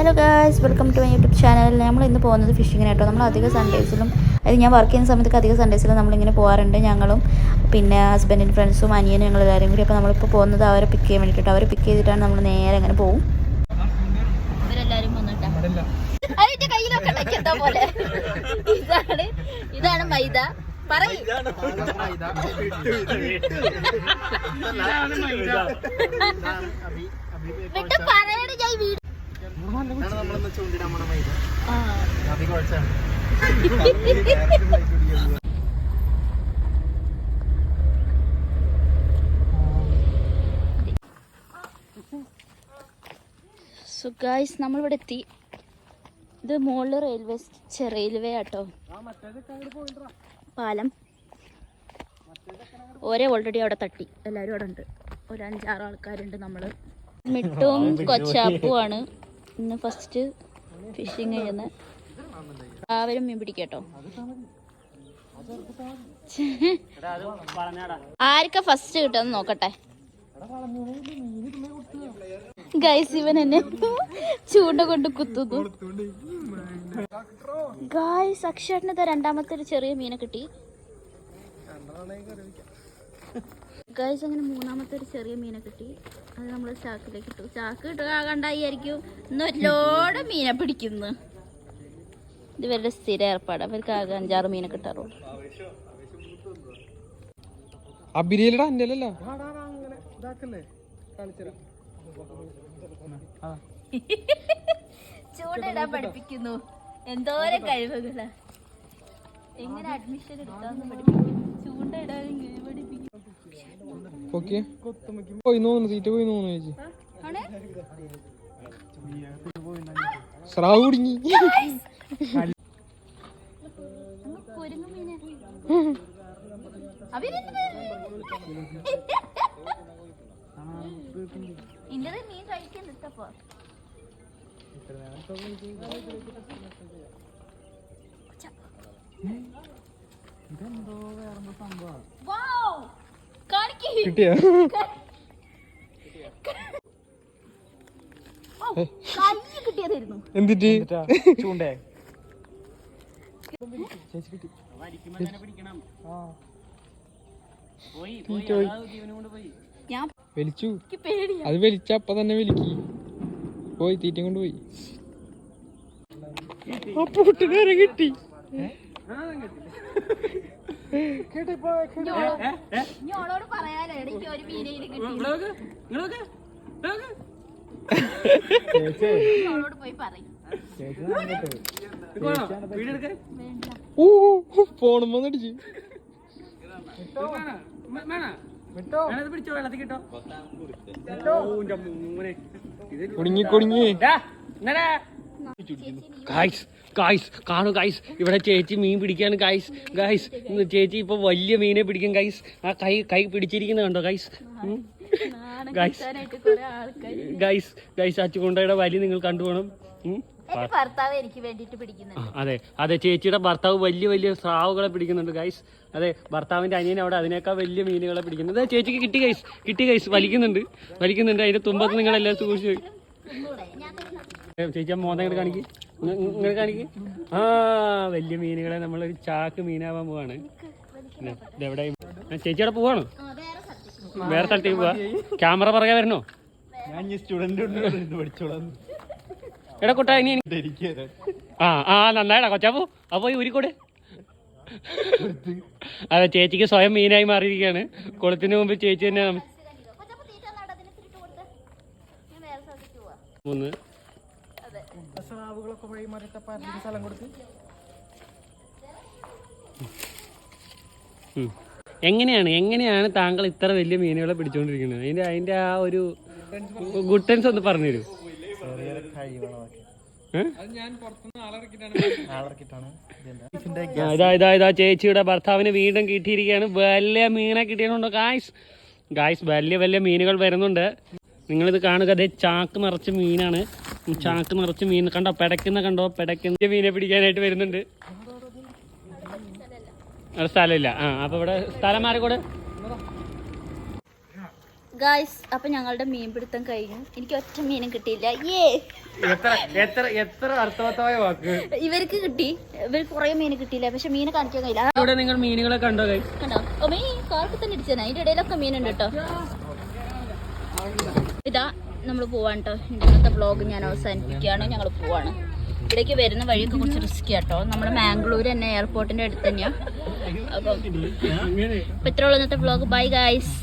Hello guys, welcome to my YouTube channel. നമ്മൾ ഇന്ന് പോകുന്നത് ഫിഷിങ്ങിനായിട്ടോ. നമ്മൾ അധികം സൺഡേസിലും, അത് ഞാൻ വർക്ക് ചെയ്യുന്ന സമയത്തൊക്കെ അധികം സൺഡേസിലും നമ്മളിങ്ങനെ പോകാറുണ്ട്. ഞങ്ങളും പിന്നെ ഹസ്ബൻഡിൻ്റെ ഫ്രണ്ട്സും അനിയനും ഞങ്ങളെല്ലാവരും കൂടി. അപ്പോൾ നമ്മളിപ്പോൾ പോകുന്നത് അവരെ പിക്ക് ചെയ്യാൻ വേണ്ടിയിട്ടോ. അവരെ പിക്ക് ചെയ്തിട്ടാണ് നമ്മൾ നേരെ അങ്ങനെ പോകും. ഇവരെല്ലാവരും വന്നിട്ടാണ്. അതിൻ്റെ കയ്യിലൊക്കെ എന്താ പോലെ ഇതാണ് മൈദ. സോ ഗായ്സ്, നമ്മളിവിടെ എത്തി. ഇത് മുകളിൽ റെയിൽവേ ആട്ടോ, പാലം. ഓരേ ഓൾറെഡി അവിടെ തട്ടി, എല്ലാവരും അവിടെ ഉണ്ട്. ഒരു 5-6 ആൾക്കാരുണ്ട്. നമ്മൾ മിട്ടും കൊച്ചാപ്പുമാണ് ഇന്ന് ഫസ്റ്റ് ഫിഷിങ് ചെയ്യുന്നത്. എല്ലാവരും മീൻ പിടിക്കട്ടോ. ആർക്കാ ഫസ്റ്റ് കിട്ടുമെന്ന് നോക്കട്ടെ. ഗൈസ്, ഇവൻ എന്നെ ചൂണ്ട കൊണ്ട് കുത്തുന്നു. ഗൈസ്, അക്ഷേട്ടന് രണ്ടാമത്തെ ഒരു ചെറിയ മീനെ കിട്ടി. ഗൈസ്, അങ്ങനെ മൂന്നാമത്തെ ഒരു ചെറിയ മീനെ കിട്ടി. അത് നമ്മൾ ചാക്കിലേക്ക് ഇട്ടു. ചാക്ക് ഇട്ട് കണ്ടായിരിക്കും ഇന്ന് ഒരുപാട് മീനെ പിടിക്കുന്നു. ഇത് ഇവരുടെ സ്ഥിര ഏർപ്പാട്. അവർക്ക് ആകെ 5-6 മീനെ കിട്ടാറുള്ളൂ. ചൂണ്ടിടാൻ പഠിപ്പിക്കുന്നു. എന്തോരം കഴിവുകളാ. എങ്ങനെ അഡ്മിഷൻ എടുക്കാന്ന് പഠിപ്പിക്കും. ചൂണ്ടിടാൻ പഠിപ്പിക്കും. ഇന്റത് മീൻ കഴിക്കാൻ ഇട്ടപ്പോ കിട്ടിയതായിരുന്നു. എന്തിട്ട് ചൂണ്ടേ ഞാൻ വലിച്ചു. അത് വലിച്ച അപ്പ തന്നെ വലിക്ക്. പോയി തീറ്റ കൊണ്ട് പോയി. പൊട്ടുകാരെ കിട്ടി. ഓളോട് പറയാലോ, എനിക്ക് ഒരു മീനയിൽ കിട്ടി. ഓളോട് പോയി പറയും. ഫോണും വന്നിടിച്ച്. കുടുങ്ങി കുടുങ്ങി. കാണു ഗൈസ്, ഇവിടെ ചേച്ചി മീൻ പിടിക്കാണ് ഗൈസ്. ചേച്ചി ഇപ്പൊ വലിയ മീനെ പിടിക്കും ഗൈസ്. ആ കൈ പിടിച്ചിരിക്കുന്ന കണ്ടോ ഗൈസ്. ഗൈസ് അച്ചുകൊണ്ടയുടെ വലി നിങ്ങൾ കണ്ടുപോകണം. അതെ, ചേച്ചിയുടെ ഭർത്താവ് വലിയ സ്രാവുകളെ പിടിക്കുന്നുണ്ട് ഗൈസ്. അതെ, ഭർത്താവിന്റെ അനിയൻ അവിടെ അതിനേക്കാൾ വലിയ മീനുകളെ പിടിക്കുന്നുണ്ട്. ചേച്ചിക്ക് കിട്ടി ഗൈസ്. വലിക്കുന്നുണ്ട്. അതിന്റെ തുമ്പത്ത് നിങ്ങളെല്ലാം സൂക്ഷിച്ചു. ചേച്ചി മോന്ത ഇങ്ങനെ കാണിക്ക്. ആ, വലിയ മീനുകളെ നമ്മളൊരു ചാക്ക് മീനാവാൻ പോവാണ്. ഇതെവിടെ ചേച്ചി അവിടെ പോവാണ്? വേറെ സ്ഥലത്തേക്ക് പോവാ. ക്യാമറ പറയാ വരണോ? എടാ കുട്ടാ, ഇനി നന്നായിടാ കൊച്ചാപ്പൂ. അപ്പൊ ഈ ഊരിക്കോട്. അതെ, ചേച്ചിക്ക് സ്വയം മീനായി മാറിയിരിക്കുകയാണ്. കുളത്തിന് മുമ്പ് ചേച്ചി തന്നെ എങ്ങനെയാണ് താങ്കൾ ഇത്ര വലിയ മീനുകളെ പിടിച്ചോണ്ടിരിക്കുന്നത്? അതിന്റെ ആ ഒരു ഗുഡൻസ് ഒന്ന് പറഞ്ഞുതരൂ. ഇതാ ചേച്ചിയുടെ ഭർത്താവിന് വീണ്ടും കിട്ടിയിരിക്കുകയാണ്. വലിയ മീനെ കിട്ടിയിട്ടുണ്ടോ ഗായ്സ്? വലിയ മീനുകൾ വരുന്നുണ്ട്. നിങ്ങളിത് കാണുക. അതേ ചാക്ക് നിറച്ച് മീനാണ്. ചാക്ക് നിറച്ച് മീൻ കണ്ടോ? പിടയ്ക്കുന്ന മീനെ പിടിക്കാനായിട്ട് വരുന്നുണ്ട്. സ്ഥലമില്ല. അപ്പൊ ഇവിടെ സ്ഥലം മാറിക്കൂടെ? ഗായ്സ് അപ്പൊ ഞങ്ങളുടെ മീൻ പിടുത്തം കഴിഞ്ഞു. എനിക്ക് ഒറ്റ മീനും കിട്ടിയില്ല. എത്ര അർത്ഥവത്തായ വാക്ക്. ഇവർക്ക് കിട്ടി. ഇവർക്ക് കുറെ മീൻ കിട്ടിയില്ല. പക്ഷെ മീനെ കാണിക്കാൻ കഴിയില്ല. ഇവിടെ നിങ്ങൾ മീനുകളെ കണ്ടോ ഗൈസ്? കണ്ടോ? ഓ മീൻ കാർപ്പ് തന്നെ ഇടിച്ചാണ്. അതിന്റെ ഇടയിലൊക്കെ മീനുണ്ട് കേട്ടോ. ഇതാ നമ്മൾ പോവാണ് കേട്ടോ. ഇന്നത്തെ വ്ളോഗ് ഞാൻ അവസാനിപ്പിക്കുകയാണ്. ഞങ്ങൾ പോവാണ്. ഇവിടേക്ക് വരുന്ന വഴിയൊക്കെ കുറച്ച് റിസ്കി ആട്ടോ. നമ്മുടെ മാംഗ്ലൂർ തന്നെ എയർപോർട്ടിന്റെ അടുത്ത് തന്നെയാ. അപ്പം ഇത്രയുള്ള ഇന്നത്തെ വ്ളോഗ്. Bye guys.